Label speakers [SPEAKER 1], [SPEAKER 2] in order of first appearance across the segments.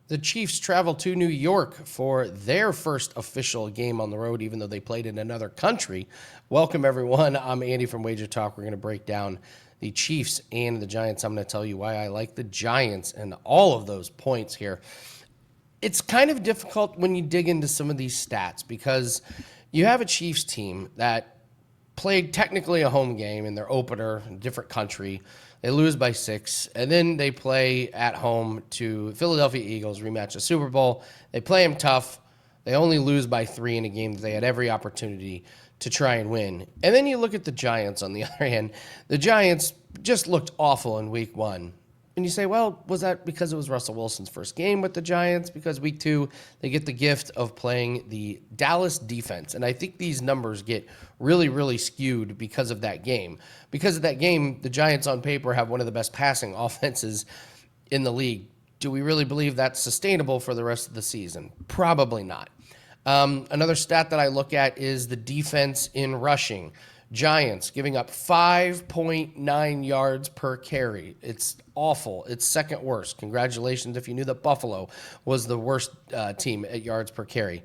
[SPEAKER 1] The Chiefs travel to New York for their first official game on the road, even though they played in another country. Welcome, everyone. I'm Andy from Wager Talk. We're going to break down the Chiefs and the Giants. I'm going to tell you why I like the Giants and all of those points here. It's kind of difficult when you dig into some of these stats because you have a Chiefs team that played technically a home game in their opener in a different country. They lose by 6, and then they play at home to Philadelphia Eagles, rematch the Super Bowl. They play them tough. They only lose by 3 in a game that they had every opportunity to try and win. And then you look at the Giants on the other hand. The Giants just looked awful in week 1. And you say, well, was that because it was Russell Wilson's first game with the Giants? Because week 2, they get the gift of playing the Dallas defense. And I think these numbers get really, really skewed because of that game. Because of that game, the Giants on paper have one of the best passing offenses in the league. Do we really believe that's sustainable for the rest of the season? Probably not. Another stat that I look at is the defense in rushing. Giants giving up 5.9 yards per carry. It's awful. It's second worst. Congratulations if you knew that Buffalo was the worst team at yards per carry.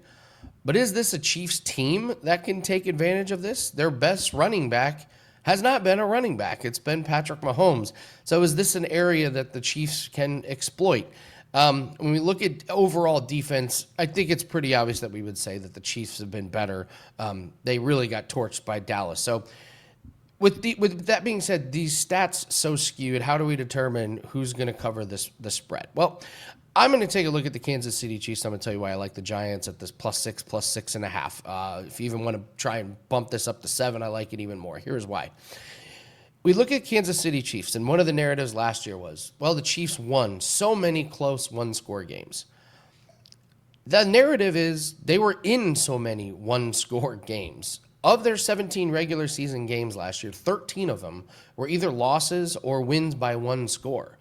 [SPEAKER 1] But is this a Chiefs team that can take advantage of this? Their best running back has not been a running back. It's been Patrick Mahomes. So is this an area that the Chiefs can exploit? When we look at overall defense, I think it's pretty obvious that we would say that the Chiefs have been better. They really got torched by Dallas. So with that being said, these stats so skewed, how do we determine who's going to cover the spread? Well, I'm going to take a look at the Kansas City Chiefs. I'm going to tell you why I like the Giants at this +6, +6.5. If you even want to try and bump this up to 7, I like it even more. Here's why. We look at Kansas City Chiefs, and one of the narratives last year was, well, the Chiefs won so many close one-score games. The narrative is they were in so many one-score games. Of their 17 regular season games last year, 13 of them were either losses or wins by 1 score.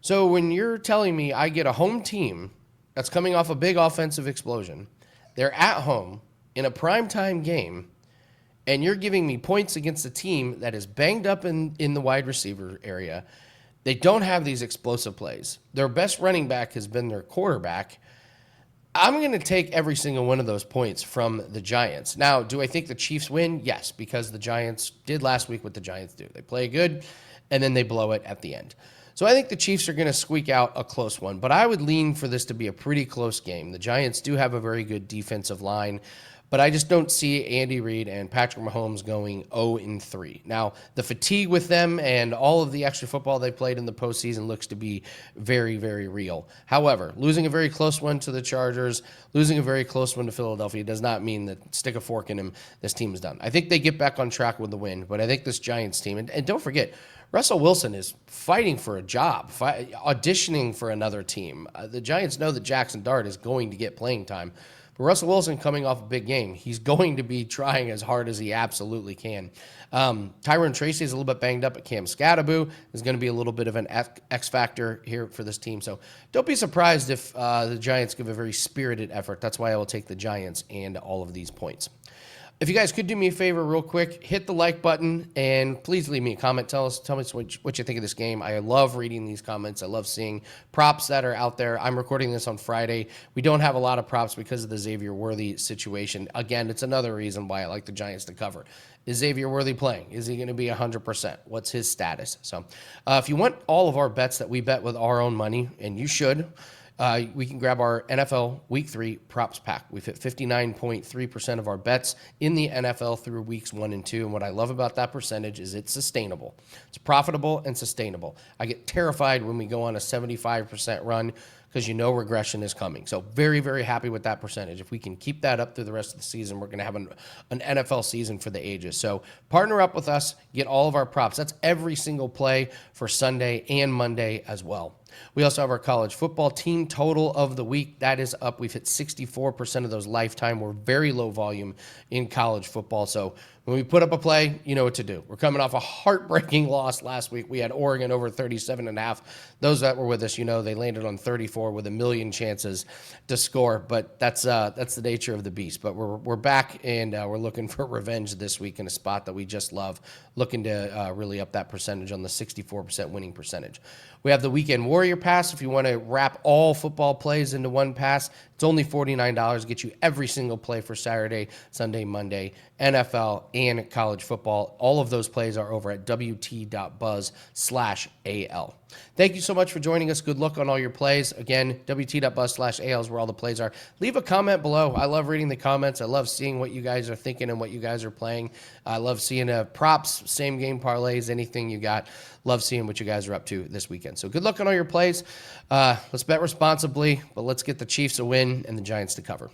[SPEAKER 1] So when you're telling me I get a home team that's coming off a big offensive explosion, they're at home in a primetime game, and you're giving me points against a team that is banged up in the wide receiver area. They don't have these explosive plays. Their best running back has been their quarterback. I'm going to take every single one of those points from the Giants. Now, do I think the Chiefs win? Yes, because the Giants did last week what the Giants do. They play good, and then they blow it at the end. So I think the Chiefs are going to squeak out a close one, but I would lean for this to be a pretty close game. The Giants do have a very good defensive line, but I just don't see Andy Reid and Patrick Mahomes going 0-3. Now, the fatigue with them and all of the extra football they played in the postseason looks to be very, very real. However, losing a very close one to the Chargers, losing a very close one to Philadelphia does not mean that stick a fork in him, this team is done. I think they get back on track with the win, but I think this Giants team, and don't forget, Russell Wilson is fighting for a job, auditioning for another team. The Giants know that Jackson Dart is going to get playing time. But Russell Wilson coming off a big game, he's going to be trying as hard as he absolutely can. Tyron Tracy is a little bit banged up, but Cam Scatterbo is going to be a little bit of an X factor here for this team. So don't be surprised if the Giants give a very spirited effort. That's why I will take the Giants and all of these points. If you guys could do me a favor real quick, hit the like button and please leave me a comment. Tell me what you think of this game. I love reading these comments. I love seeing props that are out there. I'm recording this on Friday. We don't have a lot of props because of the Xavier Worthy situation. Again, it's another reason why I like the Giants to cover. Is Xavier Worthy playing? Is he going to be 100%? What's his status? So if you want all of our bets that we bet with our own money, and you should, we can grab our NFL Week 3 props pack. We've hit 59.3% of our bets in the NFL through weeks 1 and 2. And what I love about that percentage is it's sustainable. It's profitable and sustainable. I get terrified when we go on a 75% run because you know regression is coming. So very, very happy with that percentage. If we can keep that up through the rest of the season, we're going to have an NFL season for the ages. So partner up with us, get all of our props. That's every single play for Sunday and Monday as well. We also have our college football team total of the week. That is up. We've hit 64% of those lifetime. We're very low volume in college football. So When we put up a play, you know what to do. We're coming off a heartbreaking loss last week. We had Oregon over 37.5. Those that were with us, you know, they landed on 34 with a million chances to score. But that's the nature of the beast. But we're back, and we're looking for revenge this week in a spot that we just love, looking to really up that percentage on the 64% winning percentage. We have the Weekend Warrior Pass. If you want to wrap all football plays into one pass, it's only $49. Get you every single play for Saturday, Sunday, Monday, NFL, and college football. All of those plays are over at wt.buzz/AL. Thank you so much for joining us. Good luck on all your plays. Again, wt.buzz/AL is where all the plays are. Leave a comment below. I love reading the comments. I love seeing what you guys are thinking and what you guys are playing. I love seeing props, same game parlays, anything you got. Love seeing what you guys are up to this weekend. So good luck on all your plays. Let's bet responsibly, but let's get the Chiefs a win and the Giants to cover.